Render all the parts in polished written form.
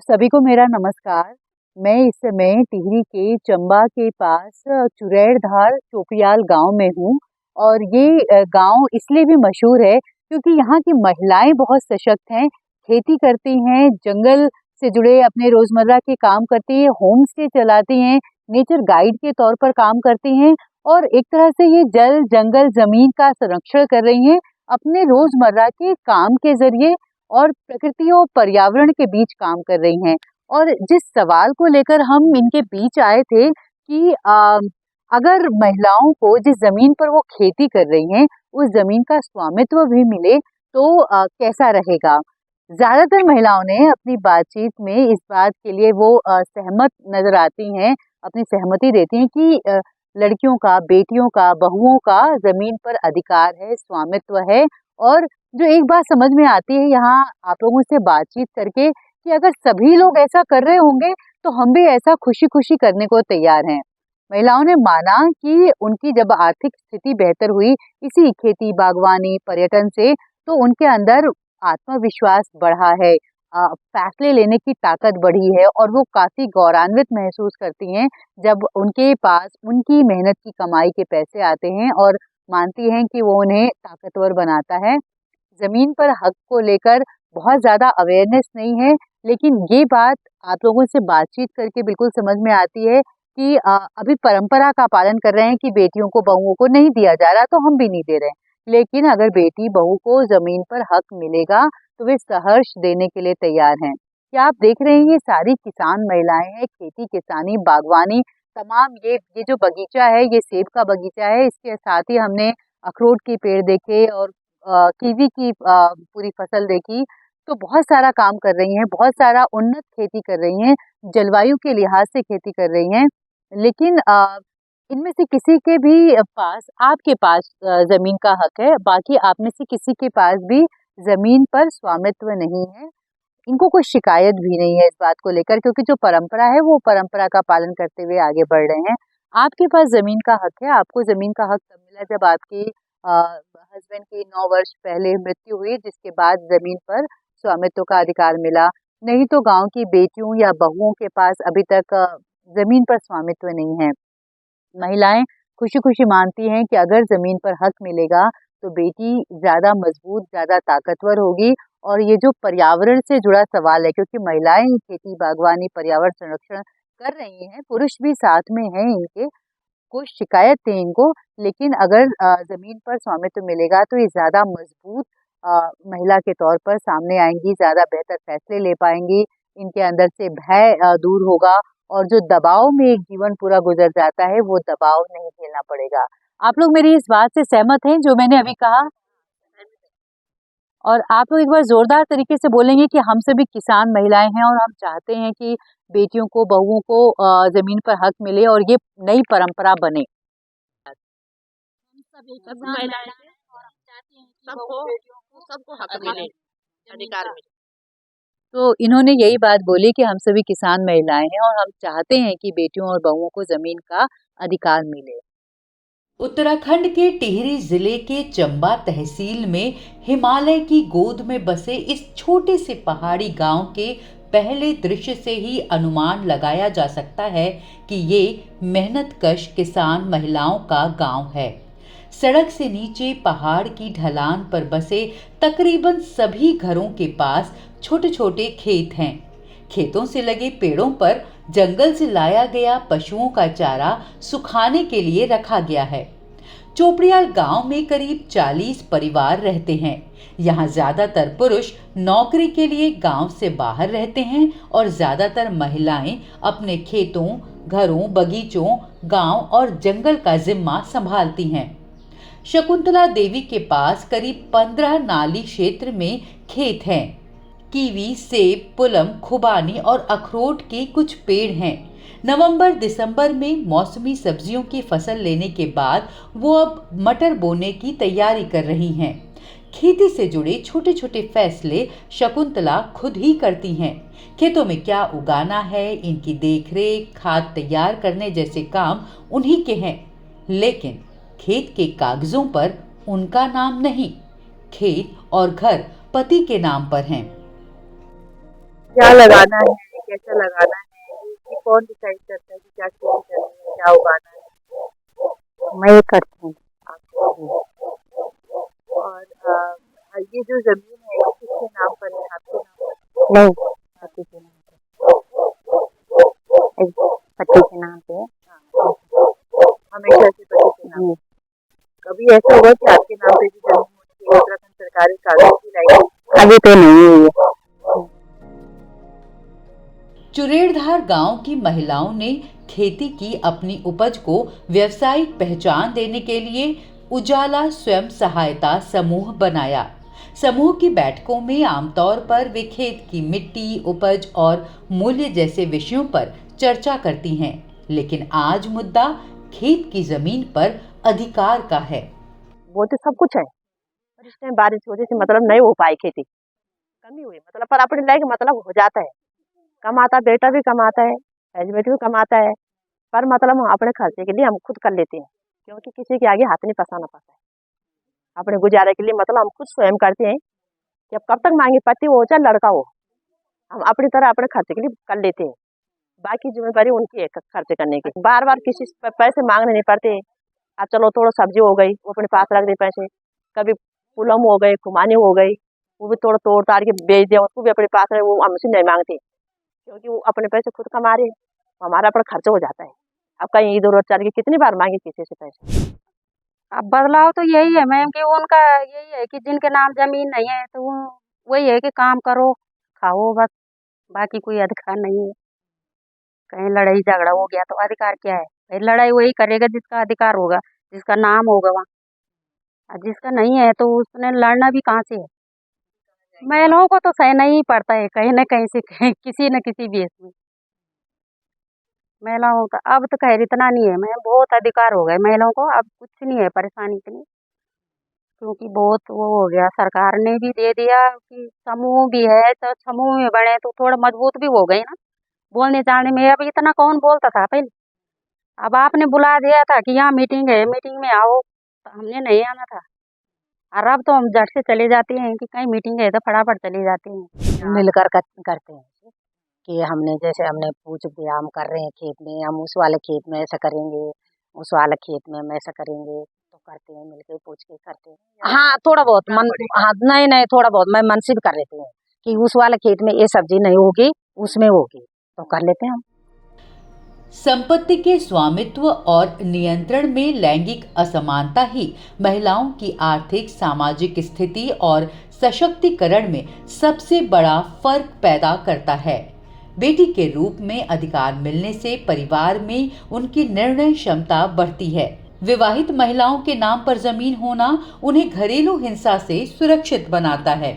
सभी को मेरा नमस्कार। मैं इस समय टिहरी के चंबा के पास चुरैर धार चोपड़ियाल गांव में हूँ और ये गांव इसलिए भी मशहूर है क्योंकि यहाँ की महिलाएं बहुत सशक्त हैं, खेती करती हैं, जंगल से जुड़े अपने रोजमर्रा के काम करती हैं, होम स्टे चलाती हैं, नेचर गाइड के तौर पर काम करती हैं और एक तरह से ये जल, जंगल, जमीन का संरक्षण कर रही हैं अपने रोजमर्रा के काम के जरिए और प्रकृति और पर्यावरण के बीच काम कर रही हैं। और जिस सवाल को लेकर हम इनके बीच आए थे कि अगर महिलाओं को जिस जमीन पर वो खेती कर रही हैं उस जमीन का स्वामित्व भी मिले तो कैसा रहेगा। ज्यादातर महिलाओं ने अपनी बातचीत में इस बात के लिए वो सहमत नजर आती हैं, अपनी सहमति देती हैं कि लड़कियों का, बेटियों का, बहुओं का जमीन पर अधिकार है, स्वामित्व है। और जो एक बात समझ में आती है यहाँ आप लोगों से बातचीत करके कि अगर सभी लोग ऐसा कर रहे होंगे तो हम भी ऐसा खुशी खुशी करने को तैयार हैं। महिलाओं ने माना कि उनकी जब आर्थिक स्थिति बेहतर हुई इसी खेती, बागवानी, पर्यटन से, तो उनके अंदर आत्मविश्वास बढ़ा है, फैसले लेने की ताकत बढ़ी है और वो काफी गौरवान्वित महसूस करती हैं जब उनके पास उनकी मेहनत की कमाई के पैसे आते हैं और मानती हैं कि वो उन्हें ताकतवर बनाता है। जमीन पर हक को लेकर बहुत ज्यादा अवेयरनेस नहीं है, लेकिन ये बात आप लोगों से बातचीत करके बिल्कुल समझ में आती है कि अभी परंपरा का पालन कर रहे हैं कि बेटियों को, बहुओं को नहीं दिया जा रहा, तो हम भी नहीं दे रहे हैं। लेकिन अगर बेटी बहू को जमीन पर हक मिलेगा तो वे सहर्ष देने के लिए तैयार हैं। क्या आप देख रहे हैं ये सारी किसान महिलाएं हैं, खेती, किसानी, बागवानी, तमाम ये जो बगीचा है, ये सेब का बगीचा है, इसके साथ ही हमने अखरोट के पेड़ देखे और कीवी की पूरी फसल देखी। तो बहुत सारा काम कर रही हैं, बहुत सारा उन्नत खेती कर रही हैं, जलवायु के लिहाज से खेती कर रही हैं। लेकिन इनमें से किसी के भी पास, आपके पास जमीन का हक है, बाकी आप में से किसी के पास भी जमीन पर स्वामित्व नहीं है। इनको कोई शिकायत भी नहीं है इस बात को लेकर क्योंकि जो परंपरा है वो परंपरा का पालन करते हुए आगे बढ़ रहे हैं। आपके पास जमीन का हक है, आपको जमीन का हक तब मिला जब आपके हस्बैंड की 9 वर्ष पहले मृत्यु हुई, जिसके बाद जमीन पर स्वामित्व का अधिकार मिला। नहीं तो गांव की बेटियों या बहुओं के पास अभी तक जमीन पर स्वामित्व नहीं है। महिलाएं खुशी खुशी मानती हैं कि अगर जमीन पर हक मिलेगा तो बेटी ज्यादा मजबूत, ज्यादा ताकतवर होगी। और ये जो पर्यावरण से जुड़ा सवाल है, क्योंकि महिलाएं खेती, बागवानी, पर्यावरण संरक्षण कर रही हैं, पुरुष भी साथ में हैं इनके, कोई शिकायत नहीं इनको। लेकिन अगर जमीन पर स्वामित्व मिलेगा तो ये ज्यादा मजबूत महिला के तौर पर सामने आएंगी, ज्यादा बेहतर फैसले ले पाएंगी, इनके अंदर से भय दूर होगा और जो दबाव में एक जीवन पूरा गुजर जाता है वो दबाव नहीं झेलना पड़ेगा। आप लोग मेरी इस बात से सहमत हैं जो मैंने अभी कहा? और आप लोग एक बार जोरदार तरीके से बोलेंगे कि हम सभी किसान महिलाएं हैं और हम चाहते हैं कि बेटियों को, बहुओं को जमीन पर हक मिले और ये नई परंपरा बने। हम सब एक सब महिलाएं हैं और हम चाहते हैं कि सबको हक मिले, अधिकार मिले। तो इन्होंने यही बात बोली कि हम सभी किसान महिलाएं हैं और हम चाहते हैं कि बेटियों और बहुओं को जमीन का अधिकार मिले। उत्तराखंड के टिहरी जिले के चंबा तहसील में हिमालय की गोद में बसे इस छोटे से पहाड़ी गांव के पहले दृश्य से ही अनुमान लगाया जा सकता है कि ये मेहनतकश किसान महिलाओं का गांव है। सड़क से नीचे पहाड़ की ढलान पर बसे तकरीबन सभी घरों के पास छोटे छोटे खेत हैं। खेतों से लगे पेड़ों पर जंगल से लाया गया पशुओं का चारा सुखाने के लिए रखा गया है। चोपड़ियाल गांव में करीब 40 परिवार रहते हैं। यहाँ ज्यादातर पुरुष नौकरी के लिए गांव से बाहर रहते हैं और ज्यादातर महिलाएं अपने खेतों, घरों, बगीचों, गांव और जंगल का जिम्मा संभालती हैं। शकुंतला देवी के पास करीब 15 नाली क्षेत्र में खेत हैं। कीवी, सेब, पुलम, खुबानी और अखरोट के कुछ पेड़ हैं। नवंबर दिसंबर में मौसमी सब्जियों की फसल लेने के बाद वो अब मटर बोने की तैयारी कर रही हैं। खेती से जुड़े छोटे छोटे फैसले शकुंतला खुद ही करती हैं। खेतों में क्या उगाना है, इनकी देखरेख, खाद तैयार करने जैसे काम उन्हीं के हैं। लेकिन खेत के कागजों पर उनका नाम नहीं, खेत और घर पति के नाम पर हैं। क्या लगाना है, कैसा लगाना है, ये कौन डिसाइड करता है कि क्या खेती करनी है, क्या उगाना है? मैं करती हूँ। आपको और ये जो जमीन है ये किसके नाम पर है, आपके नाम पर? नहीं, पति के नाम पे, पति के नाम पे है। हमेशा से पति के नाम जी। पे। कभी ऐसा हुआ कि आपके नाम पे भी जमीन होनी चाहिए, उत्तराखंड सरकार एक कागज भी लाई? अभी तो नहीं हुई है। चुरेड़धार गांव की महिलाओं ने खेती की अपनी उपज को व्यावसायिक पहचान देने के लिए उजाला स्वयं सहायता समूह बनाया। समूह की बैठकों में आमतौर पर वे खेत की मिट्टी, उपज और मूल्य जैसे विषयों पर चर्चा करती हैं, लेकिन आज मुद्दा खेत की जमीन पर अधिकार का है। वो तो सब कुछ है, पर इस टाइम बारिश की वजह से मतलब नहीं हो पाई खेती, कमी हुई मतलब, पर अपने लायक मतलब हो जाता है, कमाता बेटा भी कमाता है, हस्बैंड भी कमाता है, पर मतलब हम अपने खर्चे के लिए हम खुद कर लेते हैं, क्योंकि किसी के आगे हाथ नहीं फंसाना पड़ता है। अपने गुजारे के लिए मतलब हम खुद स्वयं करते हैं कि अब कब तक मांगे, पति हो चाहे लड़का हो, हम अपनी तरह अपने खर्चे के लिए कर लेते हैं। बाकी जिम्मेदारी उनकी है खर्चे करने की, बार बार किसी से पैसे मांगने नहीं पड़ते। अब चलो थोड़ा सब्जी हो गई वो अपने पास रख दे पैसे, कभी पुलम हो गए, खुमानी हो गई, वो भी थोड़ा तोड़ ताड़ के बेच दिया, उसको भी अपने पास रहे, वो हमसे नहीं मांगते, क्योंकि वो अपने पैसे खुद कमा रहे हैं, हमारा अपना खर्चा हो जाता है। अब कहीं इधर उधर चल के कितनी बार मांगे किसी से पैसे। अब बदलाव तो यही है मैम कि उनका यही है कि जिनके नाम जमीन नहीं है तो वो वही है कि काम करो, खाओ, बस। बाकी कोई अधिकार नहीं है। कहीं लड़ाई झगड़ा हो गया तो अधिकार क्या है? भाई लड़ाई वही करेगा जिसका अधिकार होगा, जिसका नाम होगा वहाँ। और जिसका नहीं है तो उसने लड़ना भी कहाँ से है? महिलाओं को तो सहना ही पड़ता है कहीं न कहीं से कहीं किसी न किसी बेस में। महिलाओं का अब तो खैर इतना नहीं है मैम, बहुत अधिकार हो गए महिलाओं को, अब कुछ नहीं है परेशानी इतनी। क्योंकि बहुत वो हो गया, सरकार ने भी दे दिया कि समूह भी है, तो समूह में बने तो थोड़ा मजबूत भी हो गई ना, बोलने चालने में। अब इतना कौन बोलता था पहले? अब आपने बुला दिया था कि यहाँ मीटिंग है, मीटिंग में आओ, तो हमने नहीं आना था। और अब तो हम झट से चले जाते हैं कि कहीं मीटिंग है तो फटाफट चले जाते हैं। मिलकर करते हैं कि हमने जैसे हमने पूछ दिया हम कर रहे हैं खेत में, हम उस वाले खेत में ऐसा करेंगे, उस वाले खेत में हम ऐसा करेंगे, तो करते हैं, मिलके पूछ के करते हैं। हाँ, थोड़ा बहुत मन, हाँ नहीं नहीं थोड़ा बहुत मैं मन से भी कर लेते हैं कि उस वाले खेत में ये सब्जी नहीं होगी, उसमें होगी, तो कर लेते हैं हम। संपत्ति के स्वामित्व और नियंत्रण में लैंगिक असमानता ही महिलाओं की आर्थिक, सामाजिक स्थिति और सशक्तिकरण में सबसे बड़ा फर्क पैदा करता है। बेटी के रूप में अधिकार मिलने से परिवार में उनकी निर्णय क्षमता बढ़ती है। विवाहित महिलाओं के नाम पर जमीन होना उन्हें घरेलू हिंसा से सुरक्षित बनाता है।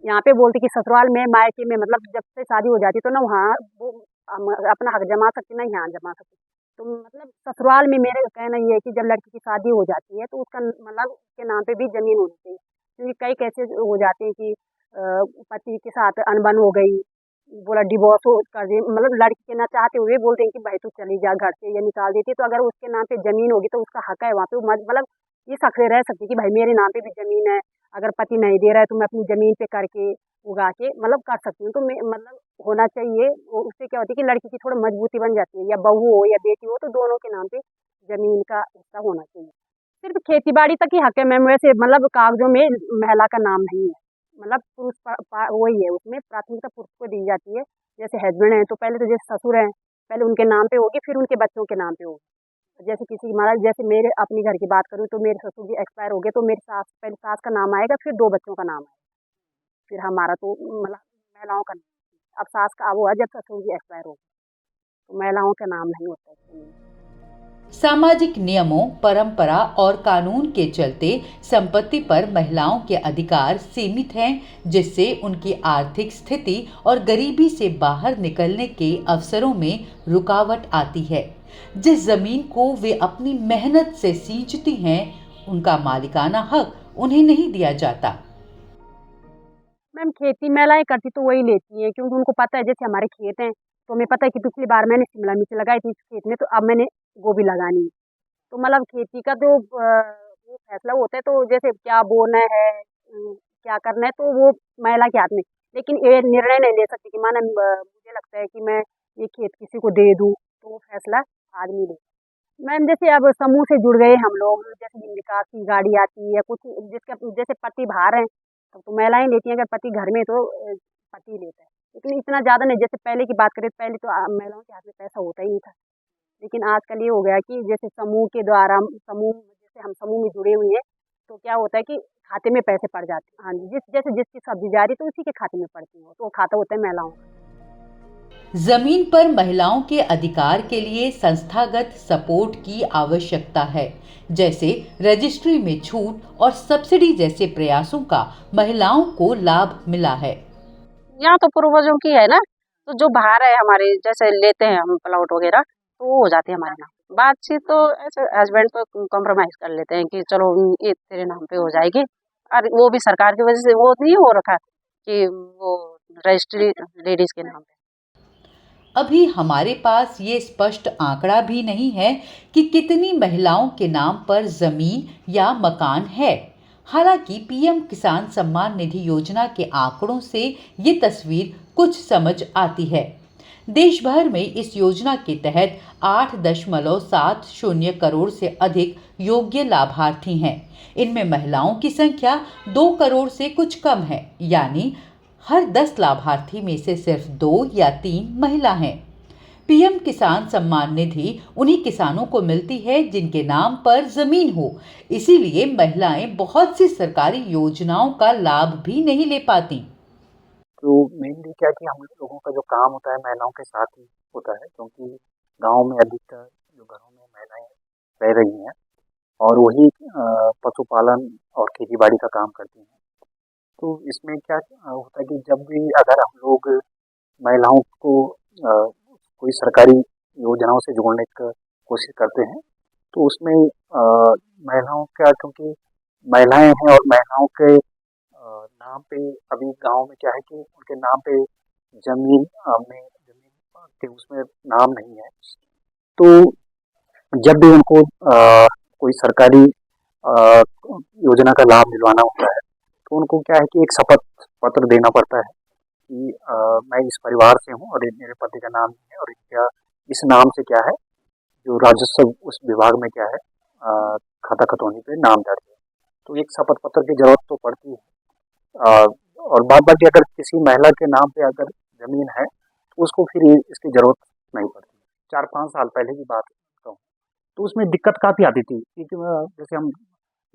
यहाँ पे बोलते कि ससुराल में, मायके में, मतलब जब से शादी हो जाती तो ना वहाँ वो अपना हक जमा सकती, ना यहाँ जमा सकती। तो मतलब ससुराल में मेरे कहना ये है कि जब लड़की की शादी हो जाती है तो उसका मतलब उसके नाम पे भी जमीन होनी चाहिए, क्योंकि कई कैसे हो जाते हैं कि पति के साथ अनबन हो गई, बोला डिवोर्स हो कर दे, मतलब लड़की के ना चाहते हुए बोलते हैं कि भाई तू चली जा घर से, या निकाल देती है। तो अगर उसके नाम पे जमीन होगी तो उसका हक है वहाँ पे, मतलब ये सक्रिय रह सकती है कि भाई मेरे नाम पे भी जमीन है, अगर पति नहीं दे रहा है तो मैं अपनी जमीन पे करके उगा के मतलब कर सकती हूँ। तो मैं मतलब होना चाहिए, उससे क्या होती है कि लड़की की थोड़ा मजबूती बन जाती है, या बहू हो या बेटी हो तो दोनों के नाम पे जमीन का हिस्सा होना चाहिए। सिर्फ खेती बाड़ी तक ही हक है मैम, वैसे मतलब कागजों में महिला का नाम नहीं है, मतलब पुरुष वही है, उसमें प्राथमिकता पुरुष को दी जाती है। जैसे हस्बैंड है तो पहले तो जैसे ससुर हैं पहले उनके नाम पे होगी, फिर उनके बच्चों के नाम पे होगी। जैसे किसी महाराज, जैसे मेरे अपनी घर की बात करूँ तो मेरे ससुर जी एक्सपायर हो गए तो मेरी सास, पहले सास का नाम आएगा, फिर 2 बच्चों का नाम आएगा, फिर हमारा तो मतलब महिलाओं का नाम। अब सास का वो है जब ससुर जी एक्सपायर हो गए तो महिलाओं का नाम नहीं होता है। सामाजिक नियमों, परंपरा और कानून के चलते संपत्ति पर महिलाओं के अधिकार सीमित हैं, जिससे उनकी आर्थिक स्थिति और गरीबी से बाहर निकलने के अवसरों में रुकावट आती है। जिस जमीन को वे अपनी मेहनत से सींचती हैं, उनका मालिकाना हक उन्हें नहीं दिया जाता। मैम खेती महिलाएं करती तो वही लेती हैं, क्योंकि उनको पता है जैसे हमारे खेत हैं तो हमें पता है कि पिछली बार मैंने शिमला मिर्च लगाई थी इस खेत में, तो अब मैंने गोभी लगानी है। तो मतलब खेती का जो वो फैसला होता है, तो जैसे क्या बोना है, क्या करना है, तो वो महिला के हाथ में। लेकिन ये निर्णय नहीं ले सकती कि माना मुझे लगता है कि मैं ये खेत किसी को दे दूँ, तो वो फैसला आदमी ले। मैम जैसे अब समूह से जुड़ गए हम लोग, जैसे विकास की गाड़ी आती है या कुछ जिसका जैसे पति बाहर हैं, तो महिलाएं लेती हैं, अगर पति घर में तो पति लेता है, लेकिन इतना ज़्यादा नहीं। जैसे पहले की बात करें, पहले तो महिलाओं के हाथ में पैसा होता ही नहीं था, लेकिन आजकल ये हो गया कि जैसे समूह के द्वारा जैसे हम समूह में जुड़े हुए हैं, तो क्या होता है कि खाते में पैसे पड़ जाते हैं। हाँ जी, जैसे जिसकी सब्जी जा रही तो उसी के खाते में पड़ती है, तो वो खाता होता है महिलाओं का। जमीन पर महिलाओं के अधिकार के लिए संस्थागत सपोर्ट की आवश्यकता है, जैसे रजिस्ट्री में छूट और सब्सिडी जैसे प्रयासों का महिलाओं को लाभ मिला है। यहाँ तो पूर्वजों की है ना, तो जो बाहर है हमारे, जैसे लेते हैं हम प्लॉट वगैरह, तो वो हो जाती है हमारे नाम। बातचीत तो ऐसे हस्बैंड तो कॉम्प्रोमाइज कर लेते हैं कि चलो ये तेरे नाम पे हो जाएगी, और वो भी सरकार की वजह से वो नहीं हो रखा कि वो रजिस्ट्री लेडीज के नाम पे। अभी हमारे पास ये स्पष्ट आंकड़ा भी नहीं है कि कितनी महिलाओं के नाम पर जमीन या मकान है। हालांकि पीएम किसान सम्मान निधि योजना के आंकड़ों से ये तस्वीर कुछ समझ आती है। देश भर में इस योजना के तहत 8.70 करोड़ से अधिक योग्य लाभार्थी हैं। इनमें महिलाओं की संख्या 2 करोड़ से कुछ कम है, यानी हर 10 लाभार्थी में से सिर्फ 2 या 3 महिला हैं। पीएम किसान सम्मान निधि उन्हीं किसानों को मिलती है जिनके नाम पर जमीन हो, इसीलिए महिलाएं बहुत सी सरकारी योजनाओं का लाभ भी नहीं ले पाती। तो मेनली क्या है कि हम लोगों का जो काम होता है महिलाओं के साथ ही होता है, क्योंकि गांव में अधिकतर जो घरों में महिलाएं रह रही हैं और वही पशुपालन और खेती बाड़ी का काम करती हैं। तो इसमें क्या होता है कि जब भी अगर हम लोग महिलाओं को कोई सरकारी योजनाओं से जोड़ने की कोशिश करते हैं, तो उसमें महिलाओं का, क्योंकि महिलाएं हैं और महिलाओं के नाम पे अभी गांव में क्या है कि उनके नाम पे जमीन के उसमें नाम नहीं है। तो जब भी उनको कोई सरकारी योजना का लाभ दिलवाना होता है, तो उनको क्या है कि एक शपथ पत्र देना पड़ता है कि मैं इस परिवार से हूँ और मेरे पति का नाम है और इनका इस नाम से क्या है, जो राजस्व उस विभाग में क्या है खाता खतौनी पे नाम दर्ज है। तो एक शपथ पत्र की जरूरत तो पड़ती है। और बाद बाकी अगर किसी महिला के नाम पे अगर जमीन है तो उसको फिर इसकी जरूरत नहीं पड़ती। 4-5 साल पहले की बात कहूँ तो उसमें दिक्कत काफ़ी आती थी, क्योंकि जैसे हम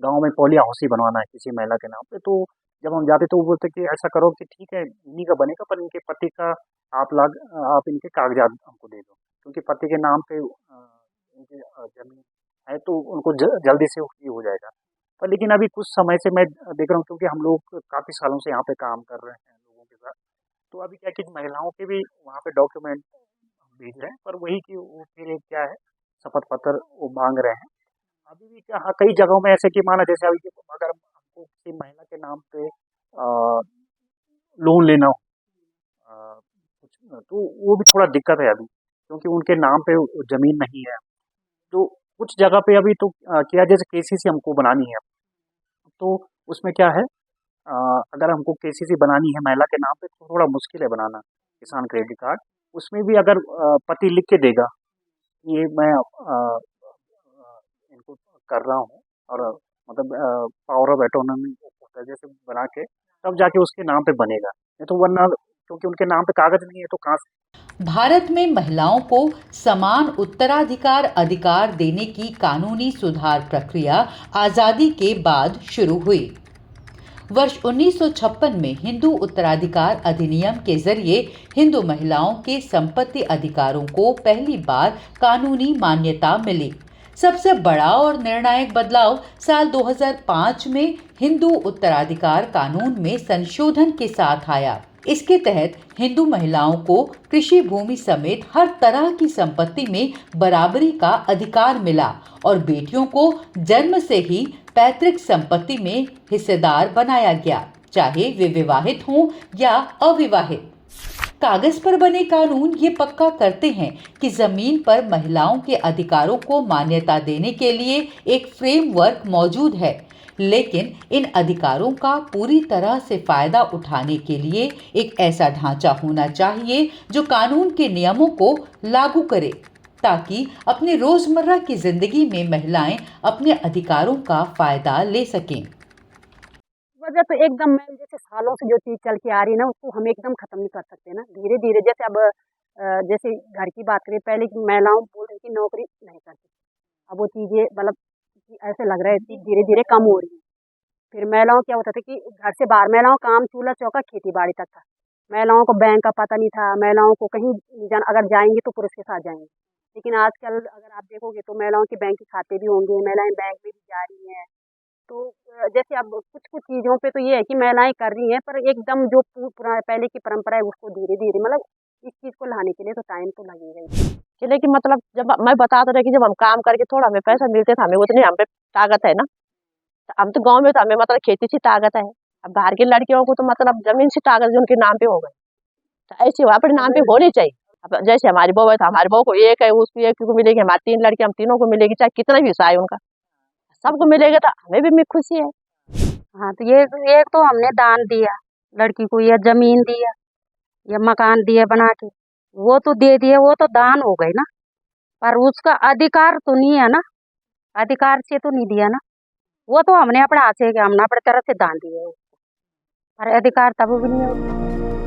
गांव में पॉली हाउस ही बनवाना है किसी महिला के नाम पे, तो जब हम जाते तो वो बोलते कि ऐसा करो कि ठीक है इन्हीं का बनेगा, पर इनके पति का आप इनके कागजात हमको दे दो, क्योंकि पति के नाम पे इनकी जमीन है तो उनको जल्दी से फ्री हो जाएगा। पर लेकिन अभी कुछ समय से मैं देख रहा हूँ, क्योंकि हम लोग काफ़ी सालों से यहाँ पे काम कर रहे हैं लोगों के साथ, तो अभी क्या कि महिलाओं के भी वहाँ पे डॉक्यूमेंट भेज रहे हैं, पर वही कि वो फिर एक क्या है शपथ पत्र वो मांग रहे हैं। अभी भी क्या, हाँ कई जगहों में ऐसे कि माना जैसे अभी अगर हमको किसी महिला के नाम पे लोन लेना हो कुछ, तो वो भी थोड़ा दिक्कत है अभी, क्योंकि उनके नाम पे जमीन नहीं है। तो कुछ जगह पे अभी तो क्या, जैसे केसीसी हमको बनानी है, तो उसमें क्या है अगर हमको केसीसी बनानी है महिला के नाम पे तो थोड़ा मुश्किल है बनाना किसान क्रेडिट कार्ड। उसमें भी अगर पति लिख के देगा ये मैं इनको कर रहा हूँ और मतलब पावर ऑफ एटोनॉमी जैसे बना के तब जाके उसके नाम पे बनेगा, नहीं तो वरना क्योंकि उनके नाम पे कागज नहीं है तो कहाँ से। भारत में महिलाओं को समान उत्तराधिकार अधिकार देने की कानूनी सुधार प्रक्रिया आज़ादी के बाद शुरू हुई। वर्ष 1956 में हिंदू उत्तराधिकार अधिनियम के जरिए हिंदू महिलाओं के संपत्ति अधिकारों को पहली बार कानूनी मान्यता मिली। सबसे बड़ा और निर्णायक बदलाव साल 2005 में हिंदू उत्तराधिकार कानून में संशोधन के साथ आया। इसके तहत हिंदू महिलाओं को कृषि भूमि समेत हर तरह की संपत्ति में बराबरी का अधिकार मिला और बेटियों को जन्म से ही पैतृक संपत्ति में हिस्सेदार बनाया गया, चाहे वे विवाहित हों या अविवाहित। कागज पर बने कानून ये पक्का करते हैं कि जमीन पर महिलाओं के अधिकारों को मान्यता देने के लिए एक फ्रेमवर्क मौजूद है। लेकिन इन अधिकारों का पूरी तरह से फायदा उठाने के लिए एक ऐसा ढांचा होना चाहिए जो कानून के नियमों को लागू करे, ताकि अपनी रोजमर्रा की जिंदगी में महिलाएं अपने अधिकारों का फायदा ले सकें। वजह तो एकदम मैम जैसे सालों से जो चीज़ चल के आ रही है ना, उसको हम एकदम खत्म नहीं कर सकते ना। धीरे-धीरे जैसे अब जैसे घर की बात करें, पहले की महिलाओं बोल रही थी नौकरी नहीं करती। अब वो चीज़ें मतलब कि ऐसे लग रहा है कि धीरे-धीरे कम हो रही है। फिर महिलाओं क्या होता था कि घर से बाहर महिलाओं का काम चूल्हा-चौका, खेती-बाड़ी तक था। महिलाओं को बैंक का पता नहीं था, महिलाओं को कहीं नहीं जाना, अगर जाएँगी तो पुरुष के साथ जाएँगी। लेकिन आजकल अगर आप देखोगे तो महिलाओं के बैंक के खाते भी होंगे, महिलाएँ बैंक में भी जा रही हैं। तो जैसे अब कुछ-कुछ चीज़ों पे तो ये है कि महिलाएँ कर रही हैं, पर एकदम जो पहले की परंपरा है उसको धीरे-धीरे मतलब इस चीज़ को लाने के लिए तो टाइम तो लगेगा ही। चलिए कि मतलब जब मैं बता तो रही कि जब हम काम करके थोड़ा हमें पैसा मिलते था, हमें उतनी हम पे ताकत है ना। तो हम तो गाँव में तो हमें मतलब खेती से ताकत है। अब बाहर की लड़कियों को तो मतलब ज़मीन से ताकत जो उनके नाम पे हो गई। तो ऐसी वो अपने नाम पे होनी चाहिए। अब जैसे हमारी बहू है तो हमारी बहू को एक है, उसको एक को मिलेगी, हमारी 3 लड़कियाँ हम तीनों को मिलेगी, चाहे कितना भी हिस्सा है उनका। सबको मिलेगा तो हमें भी खुशी है। हाँ, तो ये एक तो हमने दान दिया, लड़की को या ज़मीन दिया या मकान दिया बना के, वो तो दे दिए, वो तो दान हो गए ना। पर उसका अधिकार तो नहीं है ना, अधिकार से तो नहीं दिया ना। वो तो हमने अपने हाथ से हमने अपने तरफ से दान दिया है उसको, पर अधिकार तब भी नहीं है उसको।